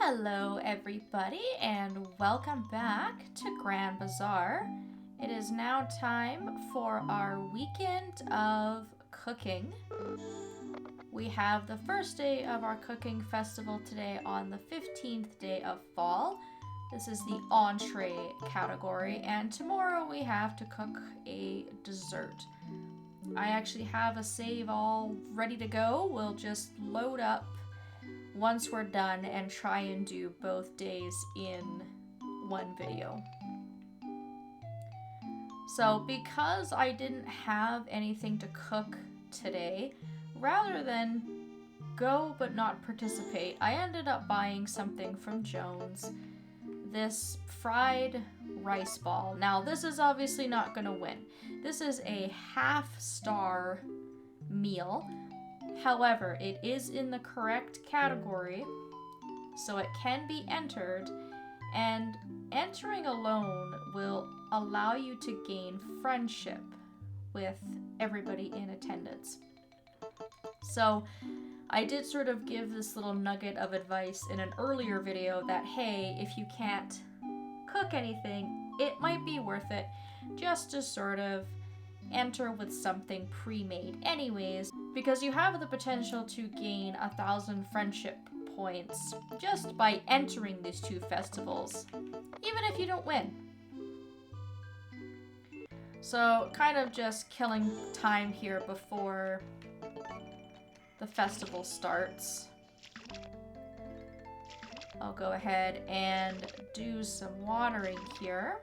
Hello everybody and welcome back to Grand Bazaar. It is now time for our weekend of cooking. We have the first day of our cooking festival today on the 15th day of fall. This is the entree category, and tomorrow we have to cook a dessert. I actually have a save all ready to go. We'll just load up once we're done and try and do both days in one video. So because I didn't have anything to cook today, rather than go but not participate, I ended up buying something from Jones. This fried rice ball. Now this is obviously not going to win. This is a half-star meal. However, it is in the correct category, so it can be entered, and entering alone will allow you to gain friendship with everybody in attendance. So I did sort of give this little nugget of advice in an earlier video that, hey, if you can't cook anything, it might be worth it just to sort of enter with something pre-made anyways, because you have the potential to gain 1,000 friendship points just by entering these two festivals, even if you don't win. So kind of just killing time here before the festival starts. I'll go ahead and do some watering here.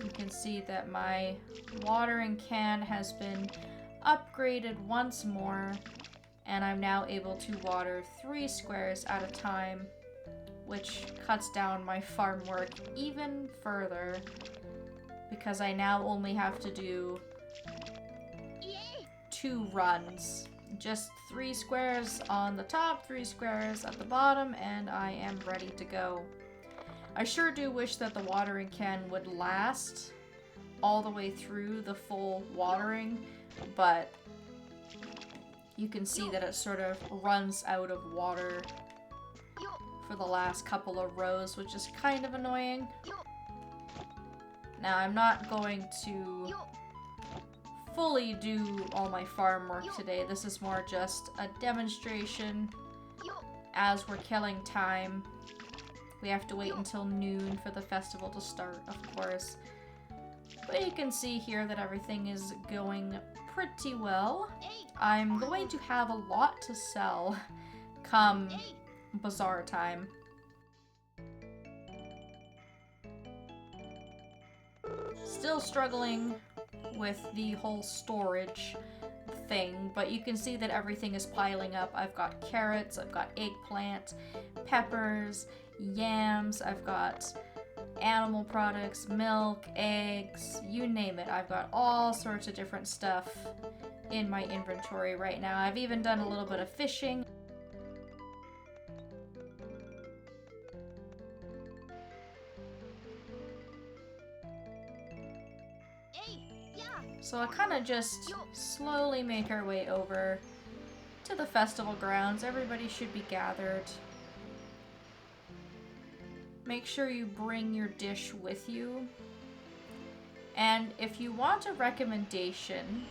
You can see that my watering can has been upgraded once more, and I'm now able to water 3 squares at a time, which cuts down my farm work even further because I now only have to do 2 runs. Just 3 squares on the top, 3 squares at the bottom, and I am ready to go. I sure do wish that the watering can would last all the way through the full watering, but you can see that it sort of runs out of water for the last couple of rows, which is kind of annoying. Now, I'm not going to fully do all my farm work today. This is more just a demonstration as we're killing time. We have to wait until noon for the festival to start, of course. But you can see here that everything is going pretty well. I'm going to have a lot to sell come bazaar time. Still struggling with the whole storage thing, but you can see that everything is piling up. I've got carrots, I've got eggplant, peppers, yams, I've got animal products, milk, eggs, you name it. I've got all sorts of different stuff in my inventory right now. I've even done a little bit of fishing. So I kind of just slowly make our way over to the festival grounds. Everybody should be gathered. Make sure you bring your dish with you. And if you want a recommendation,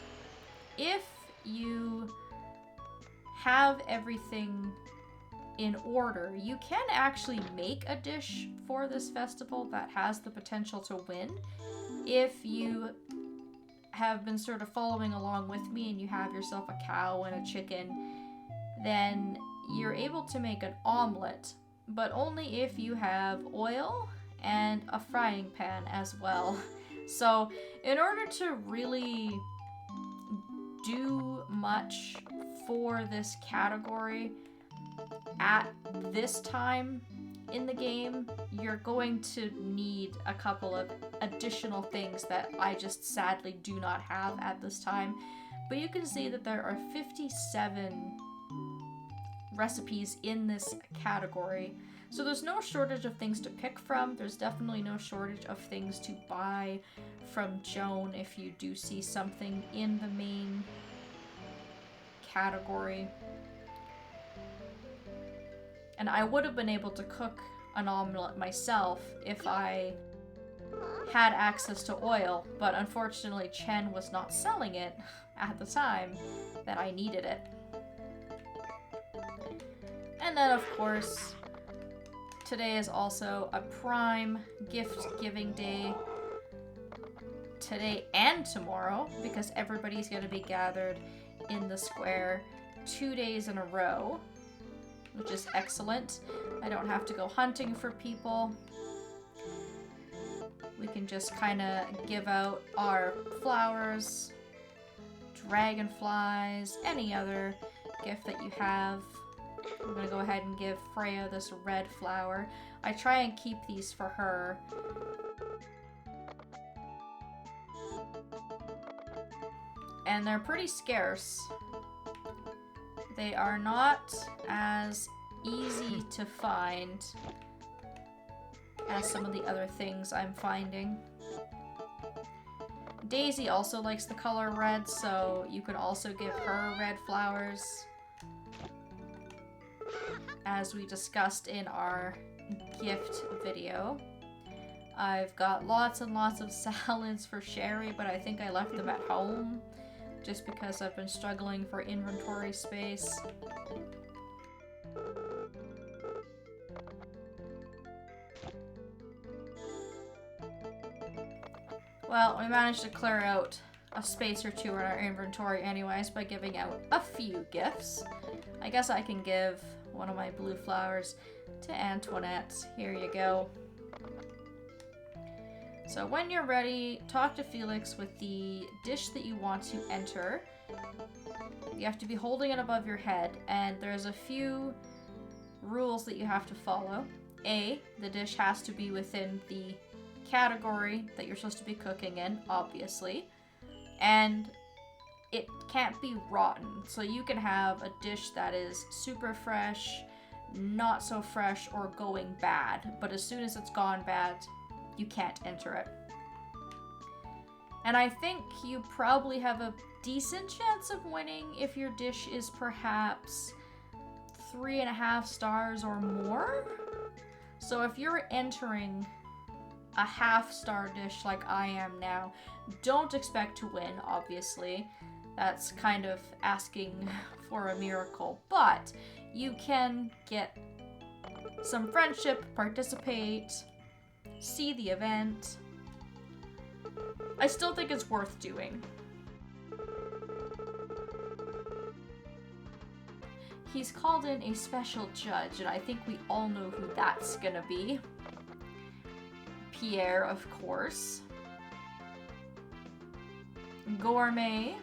if you have everything in order, you can actually make a dish for this festival that has the potential to win. If you have been sort of following along with me and you have yourself a cow and a chicken, then you're able to make an omelet, but only if you have oil and a frying pan as well. So in order to really do much for this category at this time in the game, you're going to need a couple of additional things that I just sadly do not have at this time. But you can see that there are 57 recipes in this category. So there's no shortage of things to pick from. There's definitely no shortage of things to buy from Joan if you do see something in the main category. And I would have been able to cook an omelet myself if I had access to oil, but unfortunately Chen was not selling it at the time that I needed it. And then, of course, today is also a prime gift-giving day. Today and tomorrow, because everybody's going to be gathered in the square 2 days in a row, which is excellent. I don't have to go hunting for people. We can just kind of give out our flowers, dragonflies, any other gift that you have. I'm gonna go ahead and give Freya this red flower. I try and keep these for her. And they're pretty scarce. They are not as easy to find as some of the other things I'm finding. Daisy also likes the color red, so you can also give her red flowers, as we discussed in our gift video. I've got lots and lots of salads for Sherry, but I think I left them at home just because I've been struggling for inventory space. Well, we managed to clear out a space or two in our inventory anyways by giving out a few gifts. I guess I can give one of my blue flowers to Antoinette. Here you go. So when you're ready, talk to Felix with the dish that you want to enter. You have to be holding it above your head, and there's a few rules that you have to follow. A, the dish has to be within the category that you're supposed to be cooking in, obviously. And it can't be rotten. So you can have a dish that is super fresh, not so fresh, or going bad. But as soon as it's gone bad, you can't enter it. And I think you probably have a decent chance of winning if your dish is perhaps 3.5 stars or more. So if you're entering a half-star dish like I am now, don't expect to win, obviously. That's kind of asking for a miracle. But you can get some friendship, participate, see the event. I still think it's worth doing. He's called in a special judge, and I think we all know who that's gonna be. Pierre, of course. Gourmet.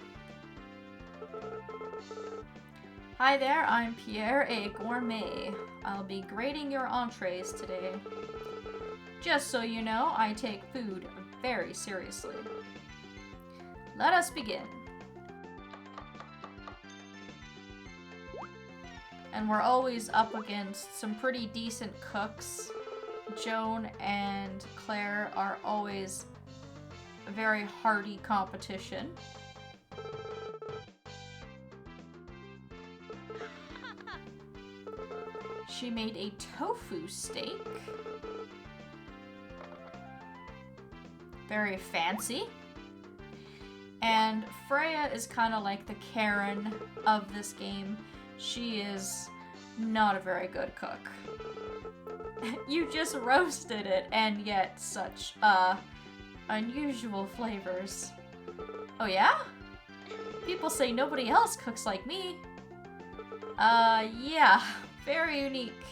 Hi there, I'm Pierre, a gourmet. I'll be grading your entrees today. Just so you know, I take food very seriously. Let us begin. And we're always up against some pretty decent cooks. Joan and Claire are always a very hearty competition. She made a tofu steak. Very fancy. And Freya is kind of like the Karen of this game. She is not a very good cook. You just roasted it, and yet such unusual flavors. Oh yeah? People say nobody else cooks like me. Yeah, very unique.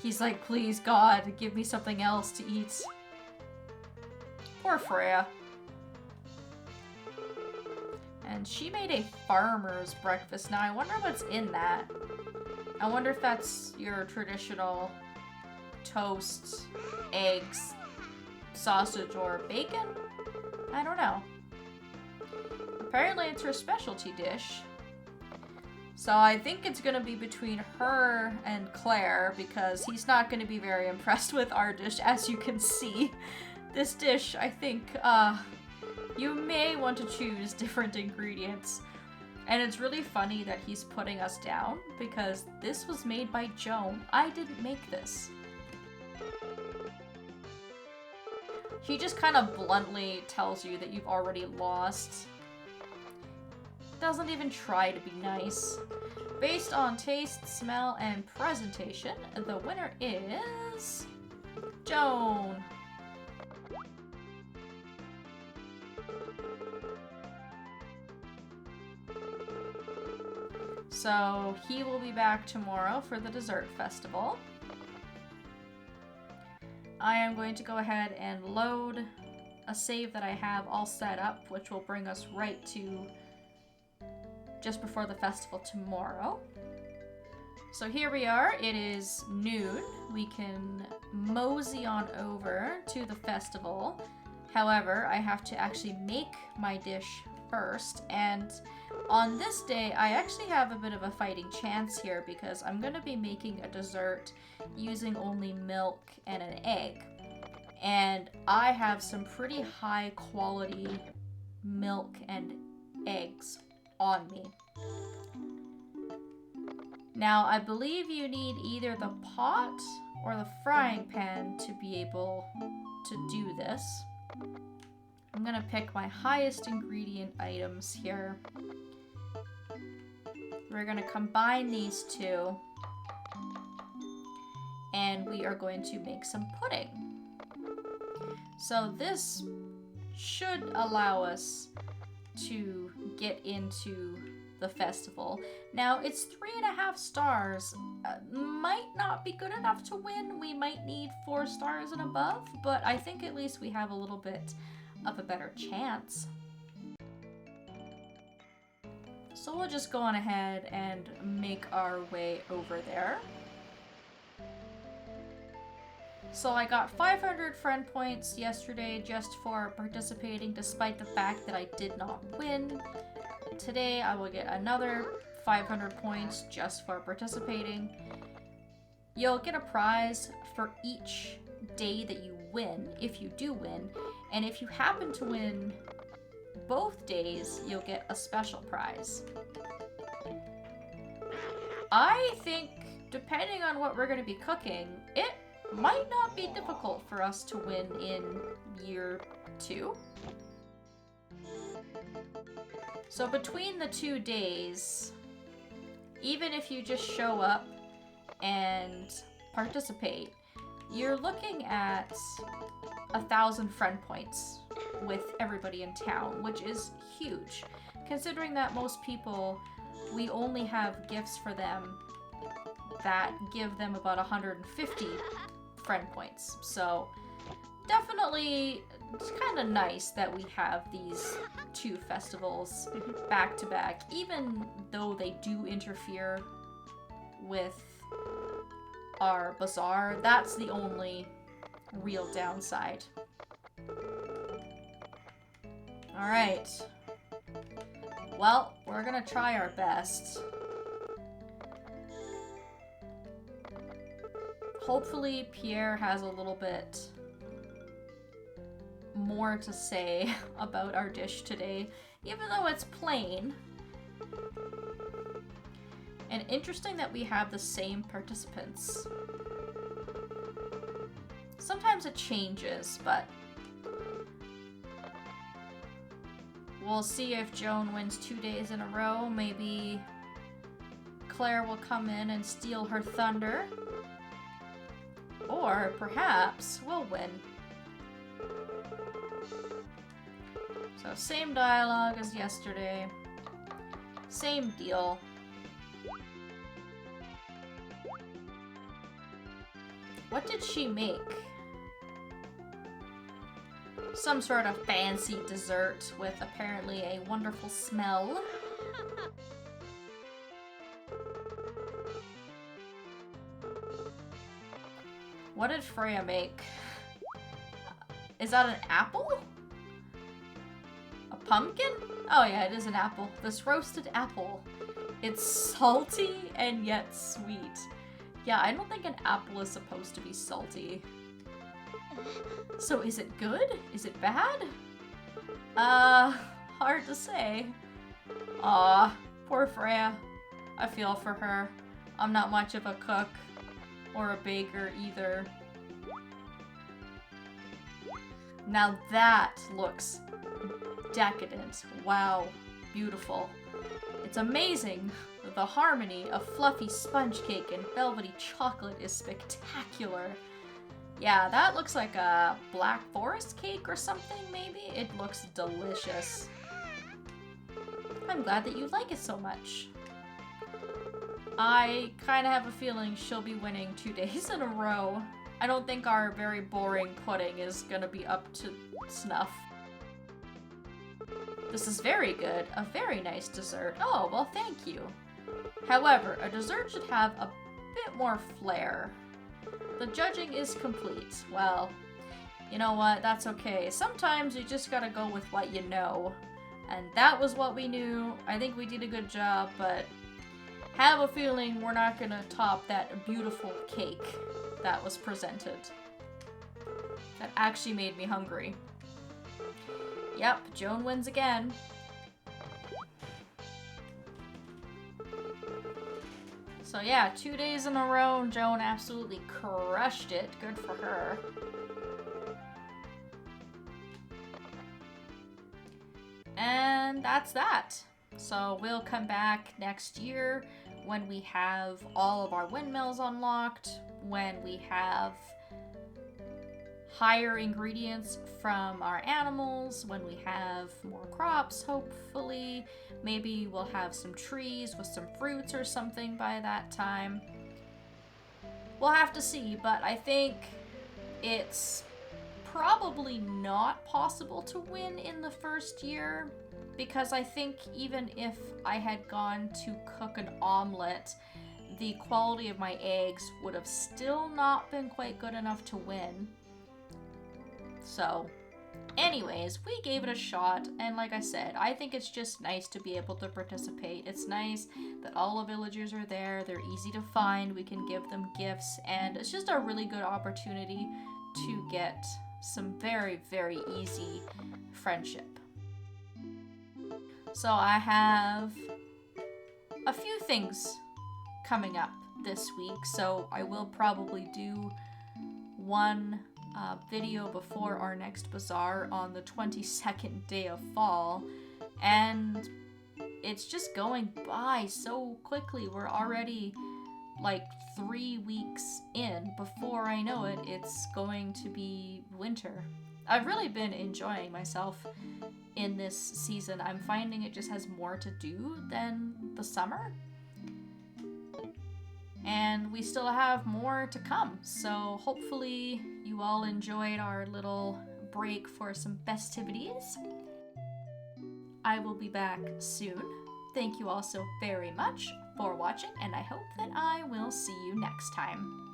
He's like, please God, give me something else to eat. Poor Freya. And she made a farmer's breakfast. Now I wonder what's in that. I wonder if that's your traditional toast, eggs, sausage, or bacon? I don't know. Apparently it's her specialty dish. So I think it's gonna be between her and Claire, because he's not gonna be very impressed with our dish, as you can see. This dish, I think, you may want to choose different ingredients. And it's really funny that he's putting us down because this was made by Joan. I didn't make this. He just kind of bluntly tells you that you've already lost. Doesn't even try to be nice. Based on taste, smell, and presentation, the winner is Joan. So he will be back tomorrow for the dessert festival. I am going to go ahead and load a save that I have all set up, which will bring us right to just before the festival tomorrow. So here we are, it is noon. We can mosey on over to the festival. However, I have to actually make my dish first, and on this day, I actually have a bit of a fighting chance here because I'm going to be making a dessert using only milk and an egg. And I have some pretty high quality milk and eggs on me. Now, I believe you need either the pot or the frying pan to be able to do this. I'm gonna pick my highest ingredient items here. We're gonna combine these two, and we are going to make some pudding. So this should allow us to get into the festival. Now, it's 3.5 stars. Might not be good enough to win. We might need 4 stars and above, but I think at least we have a little bit of a better chance. So we'll just go on ahead and make our way over there. So I got 500 friend points yesterday just for participating, despite the fact that I did not win. Today I will get another 500 points just for participating. You'll get a prize for each day that you win, if you do win, and if you happen to win both days, you'll get a special prize. I think, depending on what we're going to be cooking, it might not be difficult for us to win in year 2. So between the 2 days, even if you just show up and participate, you're looking at 1,000 friend points with everybody in town, which is huge, considering that most people, we only have gifts for them that give them about 150 friend points. So definitely it's kind of nice that we have these 2 festivals back to back, even though they do interfere with our bazaar. That's the only real downside. Alright. Well, we're gonna try our best. Hopefully Pierre has a little bit more to say about our dish today, even though it's plain. And interesting that we have the same participants. Sometimes it changes, but we'll see if Joan wins 2 days in a row. Maybe Claire will come in and steal her thunder. Or perhaps we'll win. So same dialogue as yesterday. Same deal. What did she make? Some sort of fancy dessert with apparently a wonderful smell. What did Freya make? Is that an apple? A pumpkin? Oh yeah, it is an apple. This roasted apple. It's salty and yet sweet. Yeah, I don't think an apple is supposed to be salty. So is it good? Is it bad? Hard to say. Aw, Poor Freya. I feel for her. I'm not much of a cook or a baker either. Now that looks decadent. Wow. Beautiful. It's amazing. The harmony of fluffy sponge cake and velvety chocolate is spectacular. Yeah, that looks like a Black Forest cake or something, maybe? It looks delicious. I'm glad that you like it so much. I kind of have a feeling she'll be winning 2 days in a row. I don't think our very boring pudding is gonna be up to snuff. This is very good. A very nice dessert. Oh, well, thank you. However, a dessert should have a bit more flair. The judging is complete. Well, you know what? That's okay. Sometimes you just gotta go with what you know. And that was what we knew. I think we did a good job, but have a feeling we're not gonna top that beautiful cake that was presented. That actually made me hungry. Yep, Joan wins again. So yeah, 2 days in a row, Joan absolutely crushed it. Good for her. And that's that. So we'll come back next year when we have all of our windmills unlocked, when we have higher ingredients from our animals, when we have more crops, hopefully. Maybe we'll have some trees with some fruits or something by that time. We'll have to see, but I think it's probably not possible to win in the first year, because I think even if I had gone to cook an omelet, the quality of my eggs would have still not been quite good enough to win. So, anyways, we gave it a shot, and like I said, I think it's just nice to be able to participate. It's nice that all the villagers are there, they're easy to find, we can give them gifts, and it's just a really good opportunity to get some very, very easy friendship. So I have a few things coming up this week, so I will probably do one video before our next bazaar on the 22nd day of fall, and it's just going by so quickly. We're already like 3 weeks in. Before I know it, it's going to be winter. I've really been enjoying myself in this season. I'm finding it just has more to do than the summer. And we still have more to come. So hopefully you all enjoyed our little break for some festivities. I will be back soon. Thank you all so very much for watching, and I hope that I will see you next time.